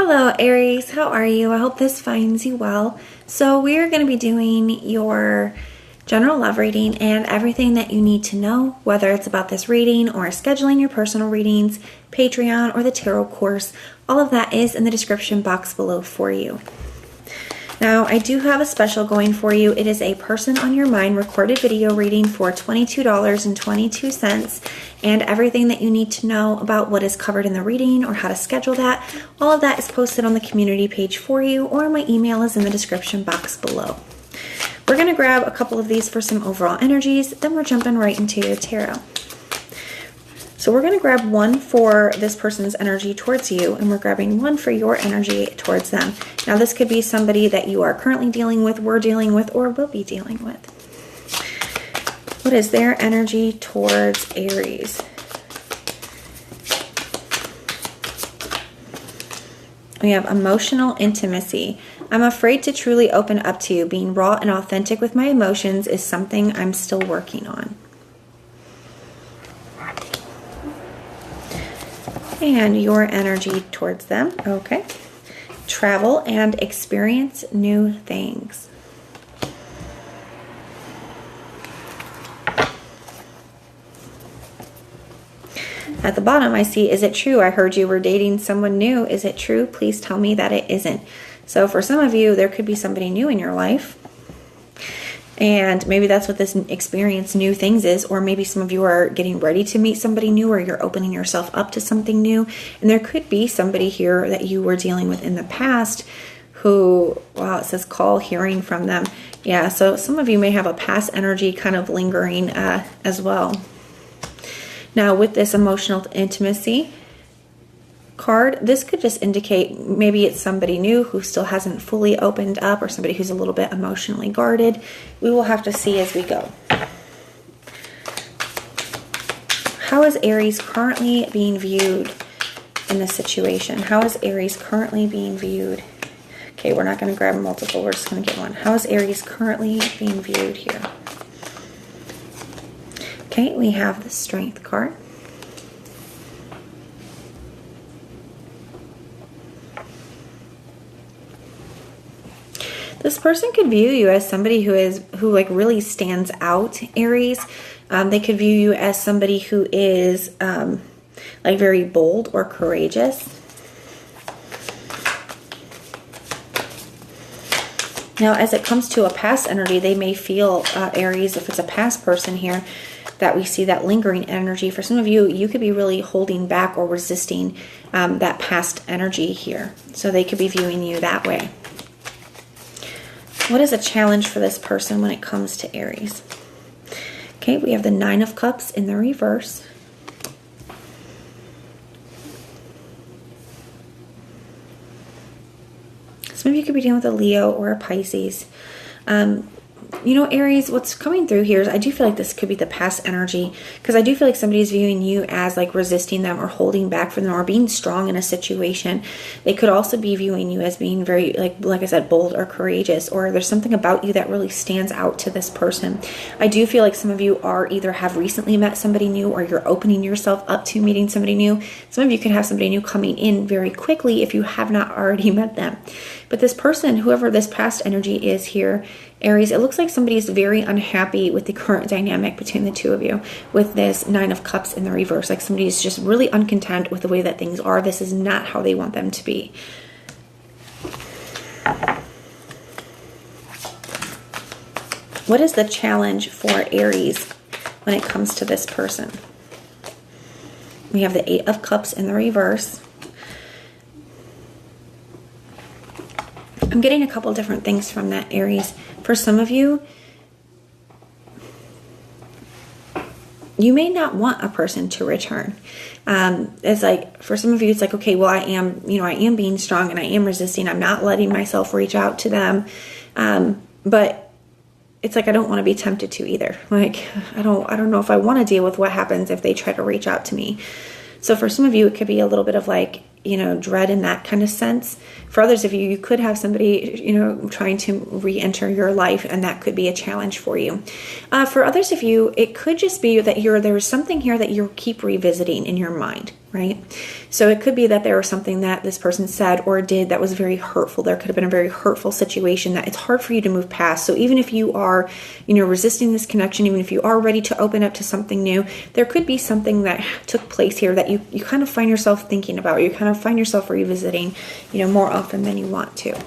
Hello Aries, how are you? I hope this finds you well. So we are going to be doing your general love reading and everything that you need to know, whether it's about this reading or scheduling your personal readings, Patreon, or the tarot course. All of that is in the description box below for you. Now, I do have a special going for you. It is a person on your mind recorded video reading for $22.22, and everything that you need to know about what is covered in the reading or how to schedule that, all of that is posted on the community page for you, or my email is in the description box below. We're going to grab a couple of these for some overall energies, then we're jumping right into your tarot. So we're going to grab one for this person's energy towards you, and we're grabbing one for your energy towards them. Now this could be somebody that you are currently dealing with, were dealing with, or will be dealing with. What is their energy towards Aries? We have emotional intimacy. I'm afraid to truly open up to you. Being raw and authentic with my emotions is something I'm still working on. And your energy towards them. Okay. Travel and experience new things. At the bottom, I see, is it true? I heard you were dating someone new. Is it true? Please tell me that it isn't. So for some of you, there could be somebody new in your life. And maybe that's what this experience new things is. Or maybe some of you are getting ready to meet somebody new, or you're opening yourself up to something new. And there could be somebody here that you were dealing with in the past who, wow, it says call hearing from them. Yeah, so some of you may have a past energy kind of lingering as well. Now with this emotional intimacy card, this could just indicate maybe it's somebody new who still hasn't fully opened up, or somebody who's a little bit emotionally guarded. We will have to see as we go. How is Aries currently being viewed in this situation? How is Aries currently being viewed? Okay, we're not going to grab multiple. We're just going to get one. How is Aries currently being viewed here? Okay, we have the Strength card. This person could view you as somebody who like really stands out, Aries. They could view you as somebody who is like very bold or courageous. Now, as it comes to a past energy, they may feel, Aries, if it's a past person here, that we see that lingering energy. For some of you, you could be really holding back or resisting that past energy here. So they could be viewing you that way. What is a challenge for this person when it comes to Aries? Okay, we have the Nine of Cups in the reverse. Some of you could be dealing with a Leo or a Pisces. You know, Aries, what's coming through here is I do feel like this could be the past energy, because I do feel like somebody's viewing you as like resisting them or holding back from them or being strong in a situation. They could also be viewing you as being very, like I said, bold or courageous, or there's something about you that really stands out to this person. I do feel like some of you are either have recently met somebody new, or you're opening yourself up to meeting somebody new. Some of you could have somebody new coming in very quickly if you have not already met them. But this person, whoever this past energy is here, Aries, it looks like somebody is very unhappy with the current dynamic between the two of you with this Nine of Cups in the reverse. Like somebody is just really uncontent with the way that things are. This is not how they want them to be. What is the challenge for Aries when it comes to this person? We have the Eight of Cups in the reverse. I'm getting a couple different things from that, Aries. For some of you, you may not want a person to return. It's like, for some of you, it's like, okay, well, I am being strong and I am resisting. I'm not letting myself reach out to them. But it's like, I don't want to be tempted to either. Like, I don't know if I want to deal with what happens if they try to reach out to me. So for some of you, it could be a little bit of like, dread in that kind of sense. For others of you, you could have somebody, trying to re-enter your life, and that could be a challenge for you. For others of you, it could just be that there's something here that you keep revisiting in your mind, right? So it could be that there was something that this person said or did that was very hurtful. There could have been a very hurtful situation that it's hard for you to move past. So even if you are, resisting this connection, even if you are ready to open up to something new, there could be something that took place here that you kind of find yourself thinking about. You kind of find yourself revisiting, more often than you want to.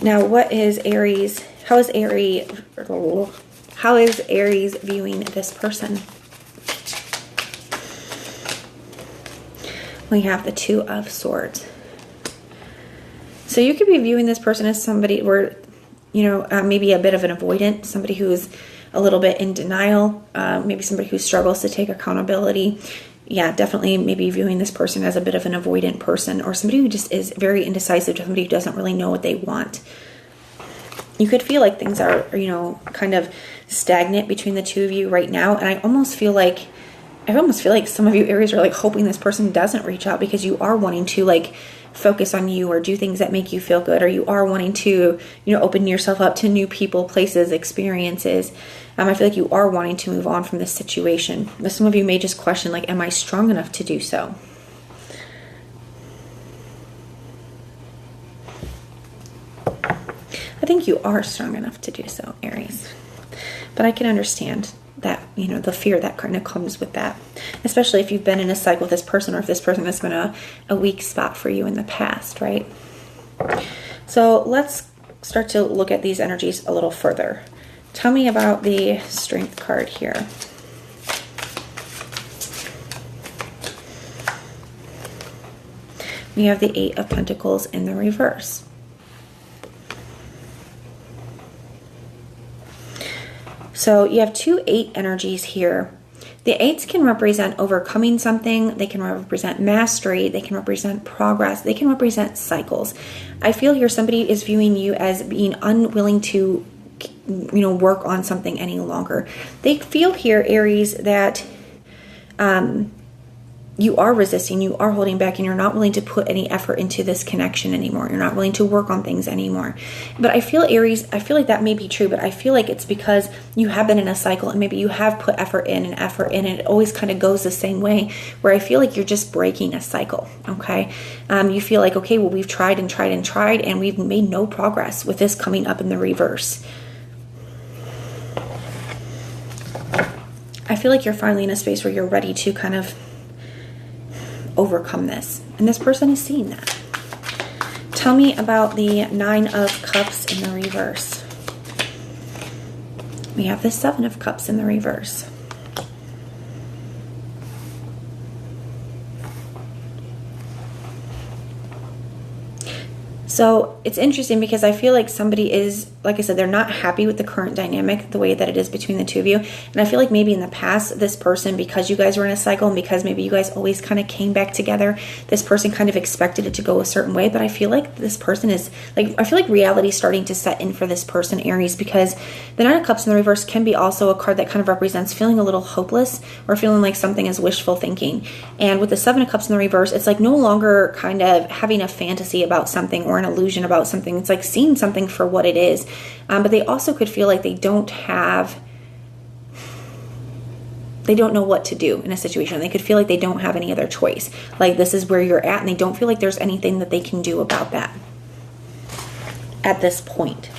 Now, what is Aries? How is Aries viewing this person? We have the Two of Swords. So you could be viewing this person as somebody where, maybe a bit of an avoidant, somebody who's a little bit in denial, maybe somebody who struggles to take accountability. Yeah, definitely maybe viewing this person as a bit of an avoidant person, or somebody who just is very indecisive, somebody who doesn't really know what they want. You could feel like things are, kind of stagnant between the two of you right now. And I almost feel like some of you Aries are like hoping this person doesn't reach out, because you are wanting to like focus on you or do things that make you feel good, or you are wanting to, open yourself up to new people, places, experiences. I feel like you are wanting to move on from this situation. But some of you may just question, like, am I strong enough to do so? I think you are strong enough to do so, Aries. But I can understand that, the fear that kind of comes with that, especially if you've been in a cycle with this person, or if this person has been a weak spot for you in the past, right? So let's start to look at these energies a little further. Tell me about the Strength card here. We have the Eight of Pentacles in the reverse. So you have 2 8 energies here. The 8s can represent overcoming something. They can represent mastery. They can represent progress. They can represent cycles. I feel here somebody is viewing you as being unwilling to, work on something any longer. They feel here, Aries, that you are resisting, you are holding back, and you're not willing to put any effort into this connection anymore. You're not willing to work on things anymore. But I feel, Aries, I feel like that may be true, but I feel like it's because you have been in a cycle, and maybe you have put effort in, and it always kind of goes the same way, where I feel like you're just breaking a cycle, okay? You feel like, okay, well, we've tried and tried and tried, and we've made no progress with this coming up in the reverse. I feel like you're finally in a space where you're ready to kind of overcome this. And this person is seeing that. Tell me about the Nine of Cups in the reverse. We have the Seven of Cups in the reverse. So it's interesting because I feel like somebody is, like I said, they're not happy with the current dynamic, the way that it is between the two of you. And I feel like maybe in the past, this person, because you guys were in a cycle and because maybe you guys always kind of came back together, this person kind of expected it to go a certain way. But I feel like this person is, like, I feel like reality is starting to set in for this person, Aries, because the Nine of Cups in the reverse can be also a card that kind of represents feeling a little hopeless or feeling like something is wishful thinking. And with the Seven of Cups in the reverse, it's like no longer kind of having a fantasy about something or an illusion about something. It's like seeing something for what it is. But they also could feel like they don't know what to do in a situation. They could feel like they don't have any other choice. Like this is where you're at, and they don't feel like there's anything that they can do about that at this point.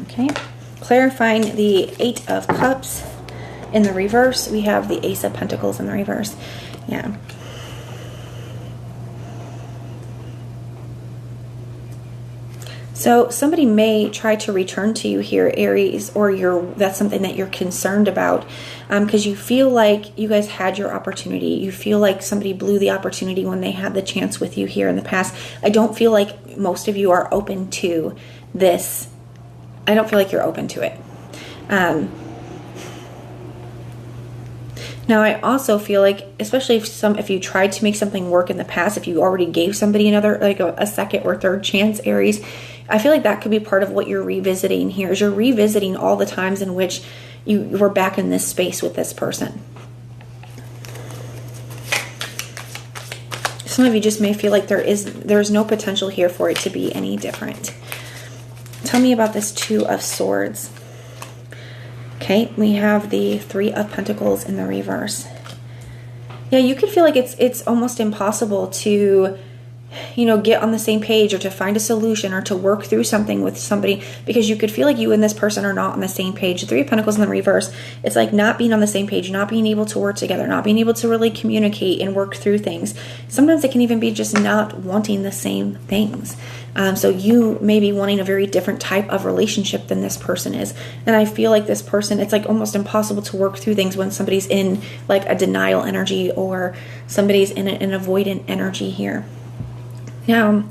Okay. Clarifying the Eight of Cups in the reverse, we have the Ace of Pentacles in the reverse. Yeah. So somebody may try to return to you here, Aries, or that's something that you're concerned about because you feel like you guys had your opportunity. You feel like somebody blew the opportunity when they had the chance with you here in the past. I don't feel like most of you are open to this. I don't feel like you're open to it. Now, I also feel like, especially if you tried to make something work in the past, if you already gave somebody another, like a second or third chance, Aries, I feel like that could be part of what you're revisiting here, is you're revisiting all the times in which you were back in this space with this person. Some of you just may feel like there's no potential here for it to be any different. Tell me about this Two of Swords. Okay, we have the Three of Pentacles in the reverse. Yeah, you could feel like it's almost impossible to, you know, get on the same page or to find a solution or to work through something with somebody, because you could feel like you and this person are not on the same page. The Three of Pentacles in the reverse, it's like not being on the same page, not being able to work together, not being able to really communicate and work through things. Sometimes it can even be just not wanting the same things. So you may be wanting a very different type of relationship than this person is. And I feel like this person, it's like almost impossible to work through things when somebody's in like a denial energy or somebody's in an avoidant energy here. Now,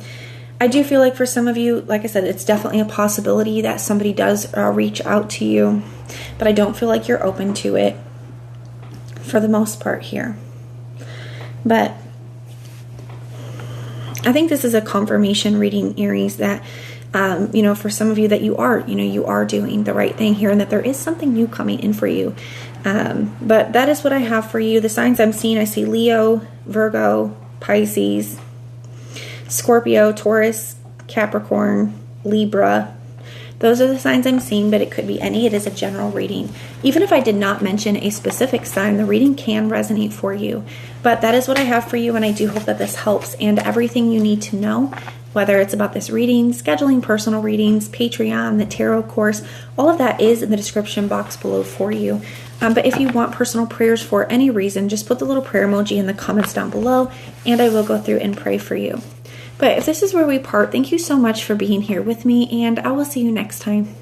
I do feel like for some of you, like I said, it's definitely a possibility that somebody does reach out to you, but I don't feel like you're open to it for the most part here. But I think this is a confirmation reading, Aries, that, you know, for some of you that you are doing the right thing here and that there is something new coming in for you. But that is what I have for you. The signs I'm seeing, I see Leo, Virgo, Pisces, Scorpio, Taurus, Capricorn, Libra. Those are the signs I'm seeing, but it could be any. It is a general reading. Even if I did not mention a specific sign, the reading can resonate for you. But that is what I have for you, and I do hope that this helps. And everything you need to know, whether it's about this reading, scheduling personal readings, Patreon, the tarot course, all of that is in the description box below for you. But if you want personal prayers for any reason, just put the little prayer emoji in the comments down below, and I will go through and pray for you. But if this is where we part, thank you so much for being here with me, and I will see you next time.